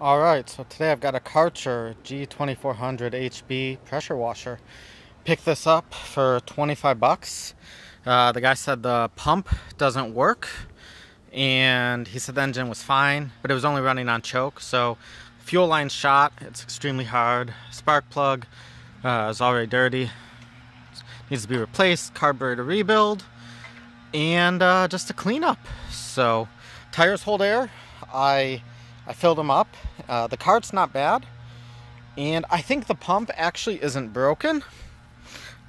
Alright, so today I've got a Karcher G2400 HB pressure washer. Picked this up for 25 bucks. The guy said the pump doesn't work, and he said the engine was fine, but it was only running on choke, so fuel line's shot, it's extremely hard. Spark plug is already dirty, needs to be replaced, carburetor rebuild, and just a cleanup. So tires hold air. I filled them up. The cart's not bad, and I think the pump actually isn't broken.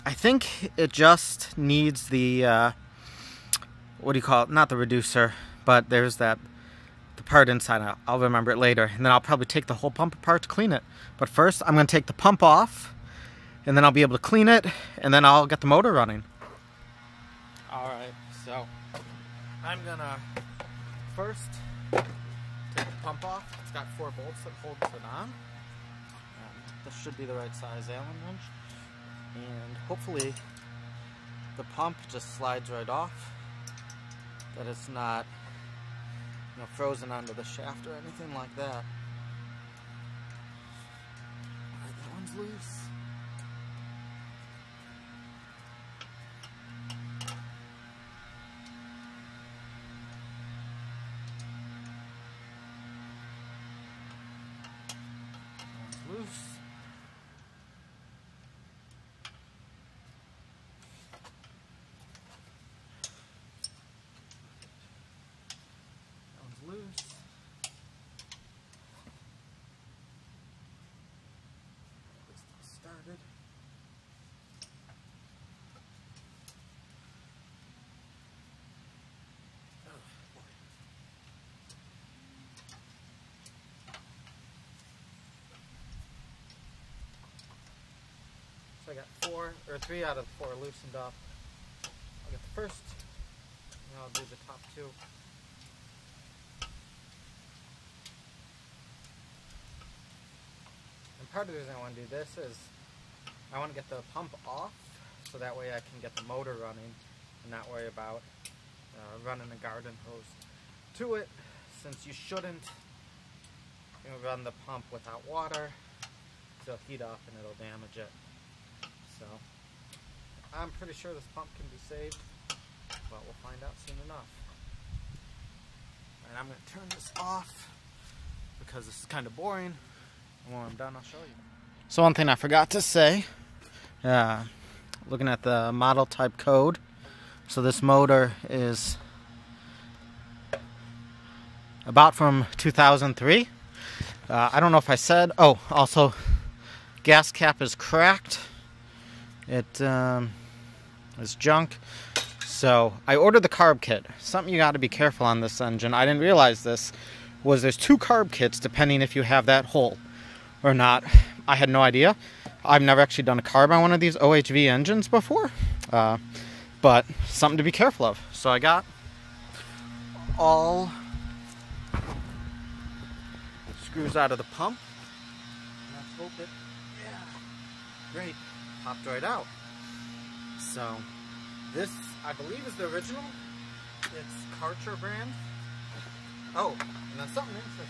I think it just needs the what do you call it? Not the reducer, but there's the part inside. I'll remember it later, and then I'll probably take the whole pump apart to clean it. But first, I'm going to take the pump off, and then I'll be able to clean it, and then I'll get the motor running. All right, so I'm gonna first take the pump off. It's got 4 bolts that holds it on. This should be the right size Allen wrench. And hopefully the pump just slides right off. That it's not, frozen onto the shaft or anything like that. Alright, that one's loose. Loose. That one's loose. This started. So I got 3 out of the 4 loosened up. I'll get the first, and I'll do the top 2. And part of the reason I want to do this is I want to get the pump off, so that way I can get the motor running and not worry about running a garden hose to it, since you shouldn't run the pump without water. It'll heat up and it'll damage it. So I'm pretty sure this pump can be saved, but we'll find out soon enough. And I'm going to turn this off because this is kind of boring, and when I'm done I'll show you. So one thing I forgot to say, looking at the model type code, so this motor is about from 2003. I don't know if I said, also gas cap is cracked. It is junk. So I ordered the carb kit. Something you got to be careful on this engine, I didn't realize this, was there's 2 carb kits depending if you have that hole or not. I had no idea. I've never actually done a carb on one of these OHV engines before, but something to be careful of. So I got all screws out of the pump. Let's hope it, great, popped right out. So this, I believe, is the original. It's Karcher brand. Oh, and then something interesting.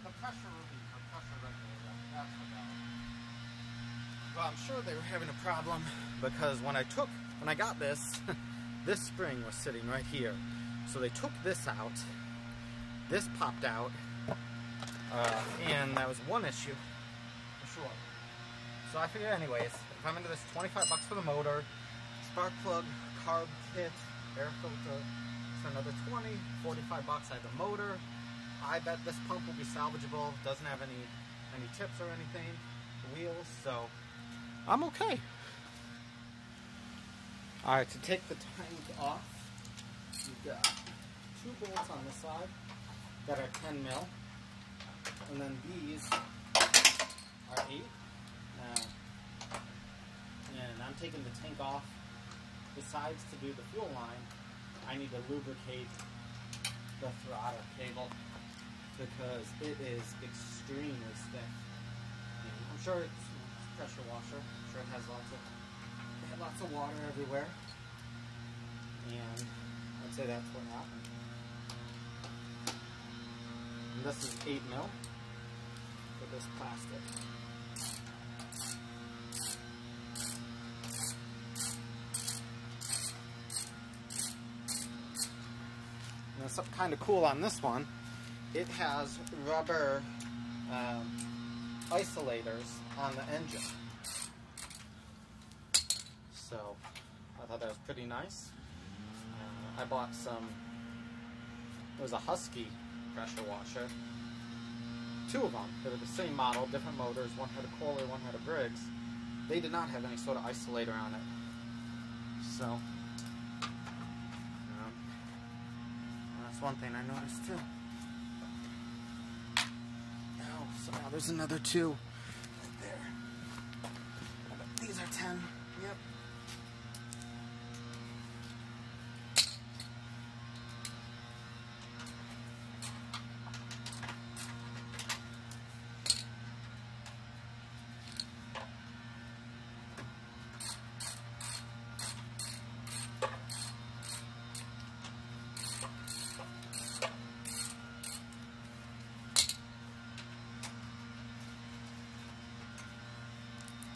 The pressure relief, or pressure regulator, that's what that was. Well, I'm sure they were having a problem because when I got this, this spring was sitting right here. So they took this out, this popped out, and that was one issue, for sure. So I figured anyways, if I'm into this, 25 bucks for the motor, spark plug, carb kit, air filter, so another 20, 45 bucks. I have the motor. I bet this pump will be salvageable, doesn't have any tips or anything, the wheels, so I'm okay. Alright, to take the tank off, you've got 2 bolts on this side that are 10 mil, and then these are 8. And I'm taking the tank off. Besides, to do the fuel line, I need to lubricate the throttle cable because it is extremely stiff. And I'm sure it's pressure washer. I'm sure it has lots of water everywhere. And I'd say that's what happened. And this is 8 mil for this plastic. And something kind of cool on this one, it has rubber isolators on the engine. So I thought that was pretty nice. I bought some, it was a Husky pressure washer. 2 of them. They were the same model, different motors. One had a Kohler, one had a Briggs. They did not have any sort of isolator on it. So that's one thing I noticed too. Oh, so now there's another 2 right there. These are 10. Yep.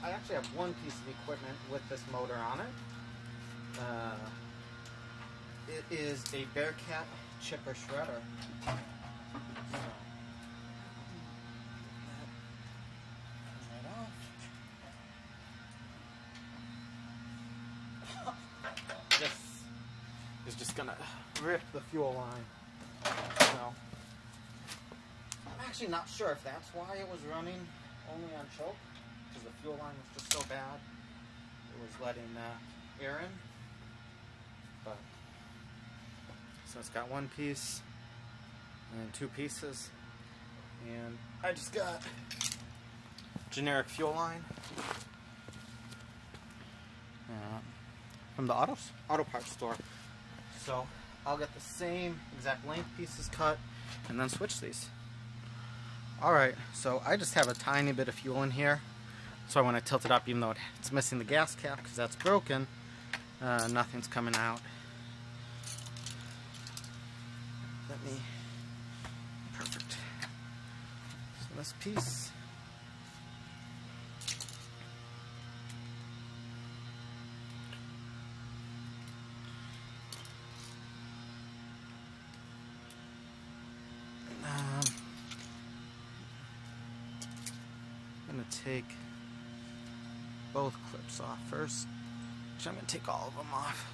I actually have one piece of equipment with this motor on it. It is a Bearcat chipper shredder. This is just gonna rip the fuel line. So I'm actually not sure if that's why it was running only on choke, because the fuel line was just so bad. It was letting air in. But so it's got 1 piece and 2 pieces, and I just got generic fuel line from the auto parts store. So I'll get the same exact length pieces cut and then switch these. Alright, so I just have a tiny bit of fuel in here, so when I tilt it up, even though it's missing the gas cap because that's broken, nothing's coming out. Perfect. So this piece, I'm going to take both clips off first. Actually, I'm going to take all of them off.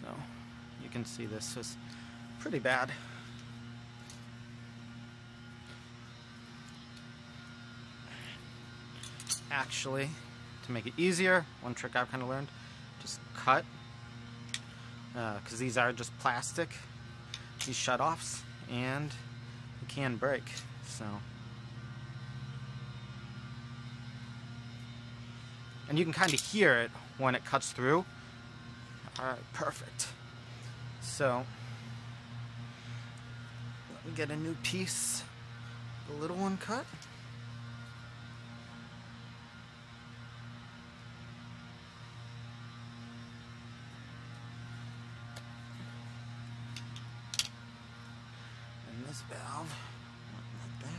So you can see this is pretty bad. Actually, to make it easier, one trick I've kind of learned, just cut, because these are just plastic, these shutoffs, and it can break. So, and you can kind of hear it when it cuts through. Alright, perfect. So, let me get a new piece, the little one cut. And this valve, like that.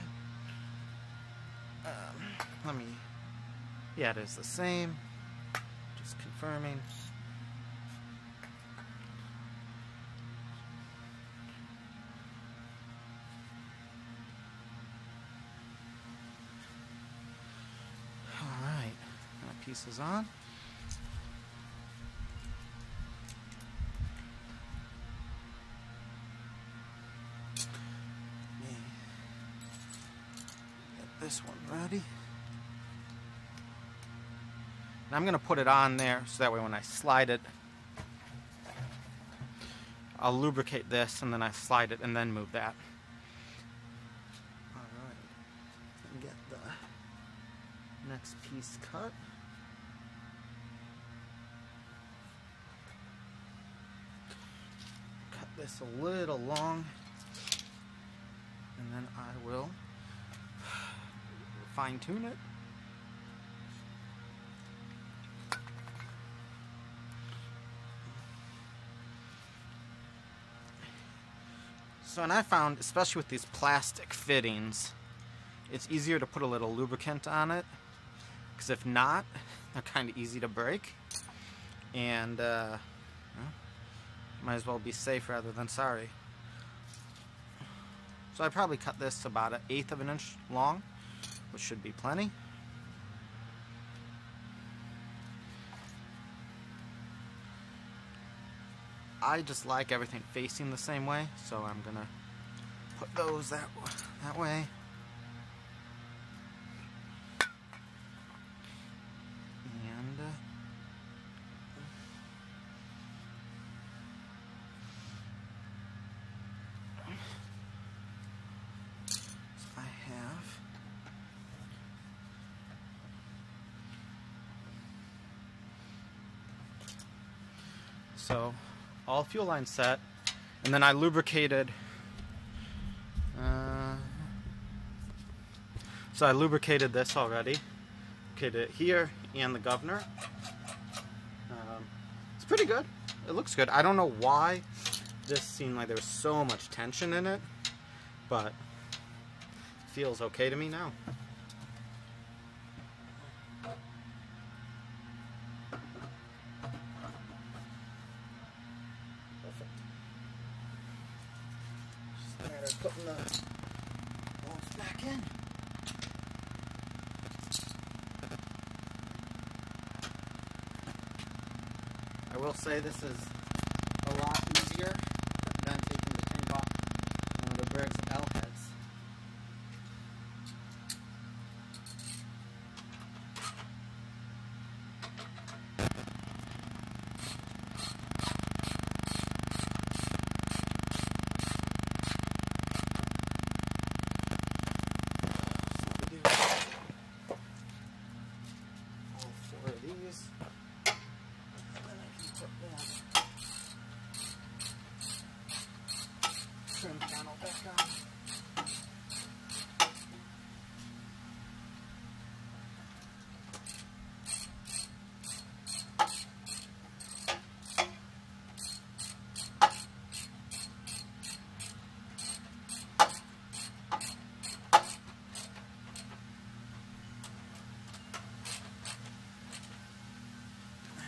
Yeah, it is the same. Just confirming. Pieces on. Get this one ready. And I'm going to put it on there so that way when I slide it, I'll lubricate this and then I slide it and then move that. Alright. Get the next piece cut. This a little long, and then I will fine-tune it. So, and I found, especially with these plastic fittings, it's easier to put a little lubricant on it, because if not, they're kind of easy to break. And well, might as well be safe rather than sorry. So I probably cut this about 1/8 of an inch long, which should be plenty. I just like everything facing the same way, so I'm gonna put those that way. And so I have all fuel lines set, and then I lubricated. So I lubricated this already. Lubricated it here and the governor. It's pretty good. It looks good. I don't know why this seemed like there was so much tension in it, but it feels okay to me now. Perfect. Just a matter of putting the bolts back in. I will say this is a lot easier than taking the tank off one of the Briggs L heads. All 4 of these. Trim panel back on.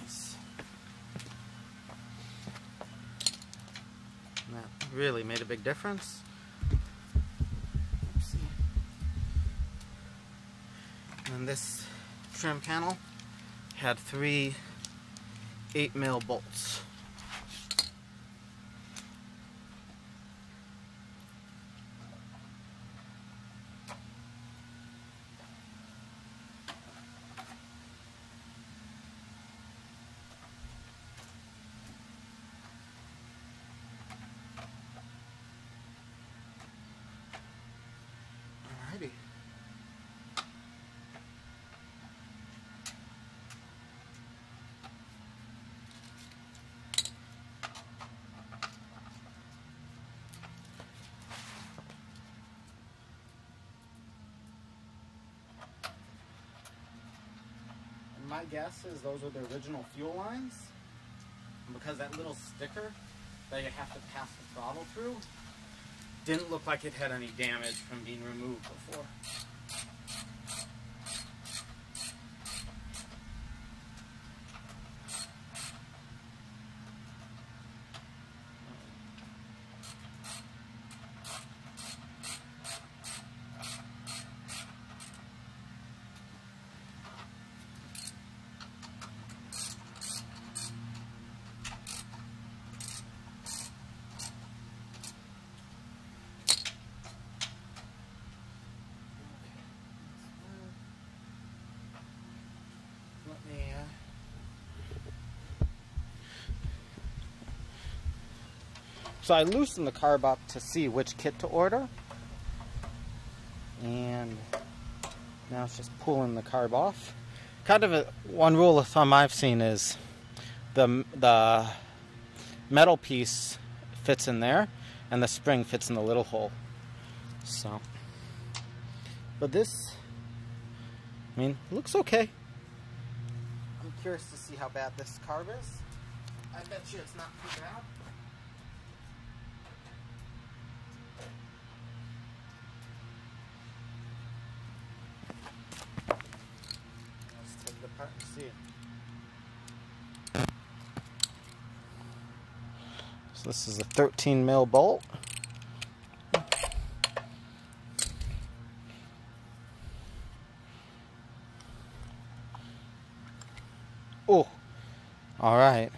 Nice. And that really made a big difference. Let's see. And this trim panel had 3 8mm bolts. Alrighty. And my guess is those are the original fuel lines. And because that little sticker that you have to pass the throttle through didn't look like it had any damage from being removed before. Let me So I loosened the carb up to see which kit to order, and now it's just pulling the carb off. Kind of one rule of thumb I've seen is the metal piece fits in there and the spring fits in the little hole. So, but this, I mean, looks okay. I'm curious to see how bad this carb is. I bet you it's not too bad. So this is a 13 mil bolt. Oh, all right.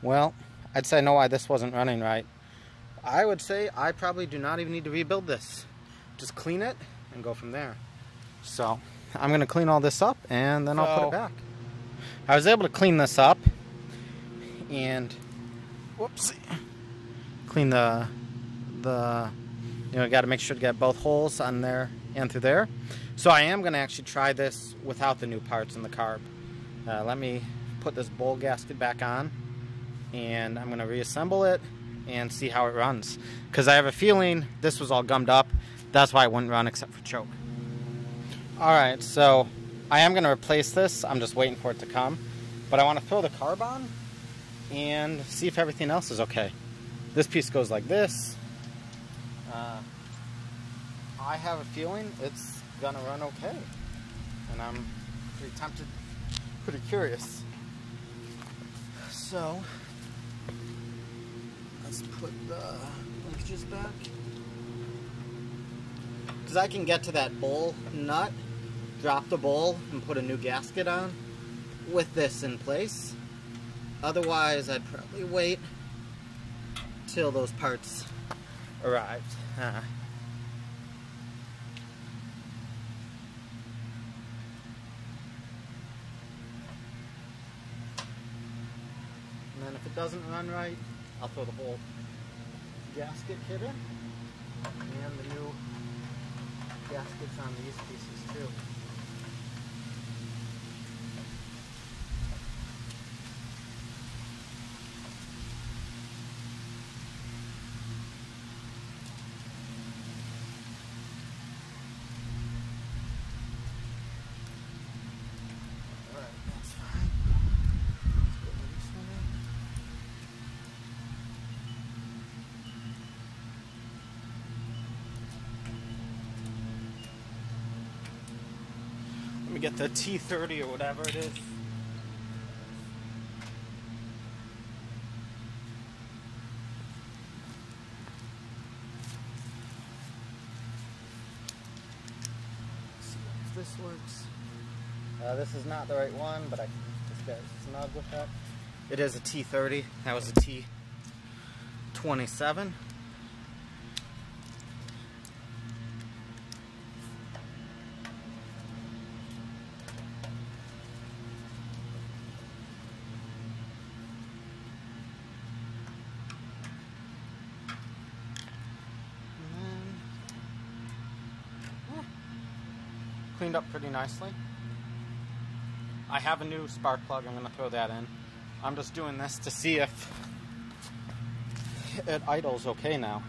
Well, I'd say I know why this wasn't running right. I would say I probably do not even need to rebuild this. Just clean it and go from there. So I'm going to clean all this up and then I'll put it back. I was able to clean this up and whoopsie, clean the you know, got to make sure to get both holes on there and through there. So I am going to actually try this without the new parts in the carb. Let me put this bowl gasket back on and I'm going to reassemble it and see how it runs, because I have a feeling this was all gummed up. That's why it wouldn't run except for choke. Alright, so I am going to replace this. I'm just waiting for it to come, but I want to throw the carb on and see if everything else is okay. This piece goes like this. I have a feeling it's gonna run okay, and I'm pretty tempted, pretty curious. So let's put the linkages back, because I can get to that bowl nut, drop the bowl, and put a new gasket on with this in place. Otherwise, I'd probably wait till those parts arrived. And then if it doesn't run right, I'll throw the whole gasket kit in, and the new gaskets on these pieces too. Let me get the T30 or whatever it is. Let's see if this works. This is not the right one, but I can just get snug with that. It is a T30. That was a T27. Cleaned up pretty nicely. I have a new spark plug. I'm going to throw that in. I'm just doing this to see if it idles okay now.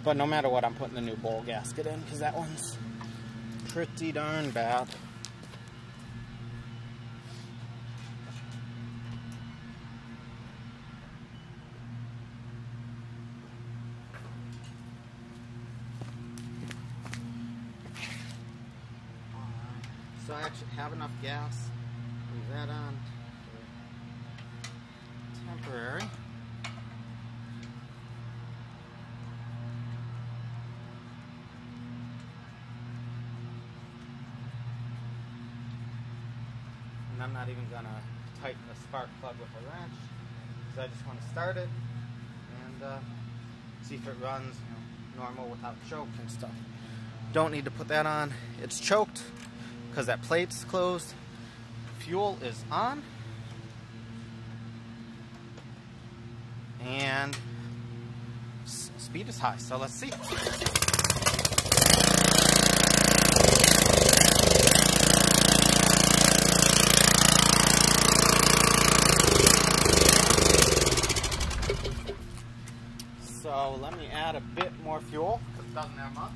But no matter what, I'm putting the new bowl gasket in, because that one's pretty darn bad. So I actually have enough gas. Leave that on for temporary. And I'm not even going to tighten the spark plug with a wrench, because I just want to start it and see if it runs, you know, normal without choke and stuff. Don't need to put that on. It's choked because that plate's closed. Fuel is on. And speed is high, so let's see. So let me add a bit more fuel, because it doesn't have much.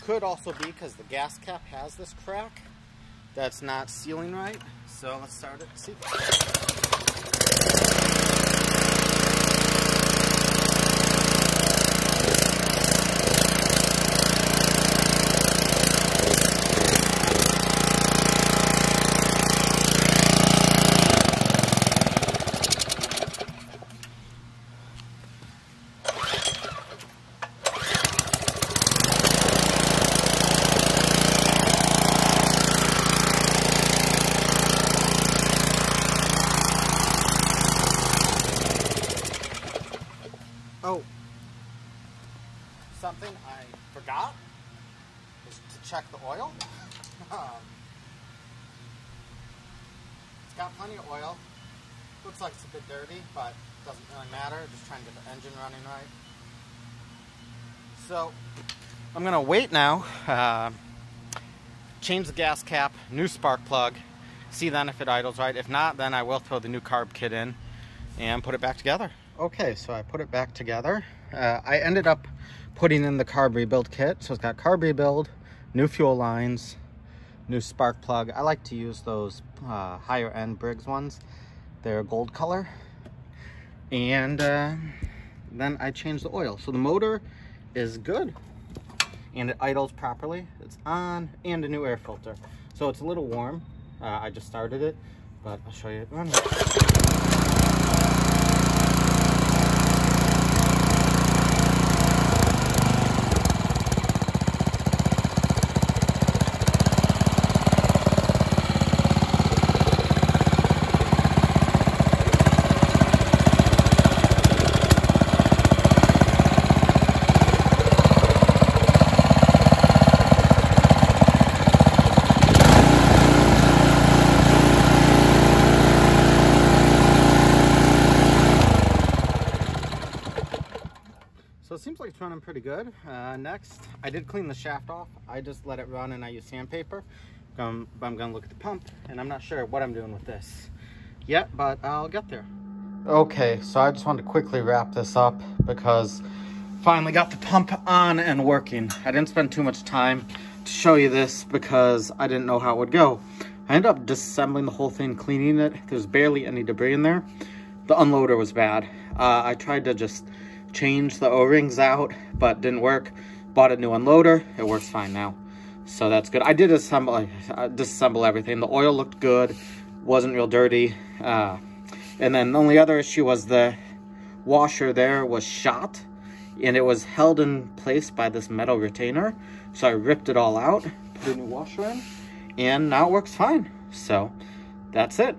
Could also be because the gas cap has this crack that's not sealing right. So let's start it and see. Oh, something I forgot is to check the oil. It's got plenty of oil. Looks like it's a bit dirty, but doesn't really matter. Just trying to get the engine running right. So I'm gonna wait now. Change the gas cap, new spark plug. See then if it idles right. If not, then I will throw the new carb kit in and put it back together. Okay, so I put it back together. I ended up putting in the carb rebuild kit. So it's got carb rebuild, new fuel lines, new spark plug. I like to use those higher end Briggs ones. They're gold color. And then I changed the oil. So the motor is good and it idles properly. It's on, and a new air filter. So it's a little warm. I just started it, but I'll show you it running. So it seems like it's running pretty good. Next, I did clean the shaft off. I just let it run and I use sandpaper. I'm gonna look at the pump and I'm not sure what I'm doing with this yet, but I'll get there. Okay, so I just wanted to quickly wrap this up because finally got the pump on and working. I didn't spend too much time to show you this because I didn't know how it would go. I ended up disassembling the whole thing, cleaning it. There's barely any debris in there. The unloader was bad. I tried to just change the O-rings out, but didn't work. Bought a new unloader. It works fine now. So that's good. I did disassemble everything. The oil looked good. Wasn't real dirty. And then the only other issue was the washer there was shot. And it was held in place by this metal retainer. So I ripped it all out. Put a new washer in. And now it works fine. So that's it.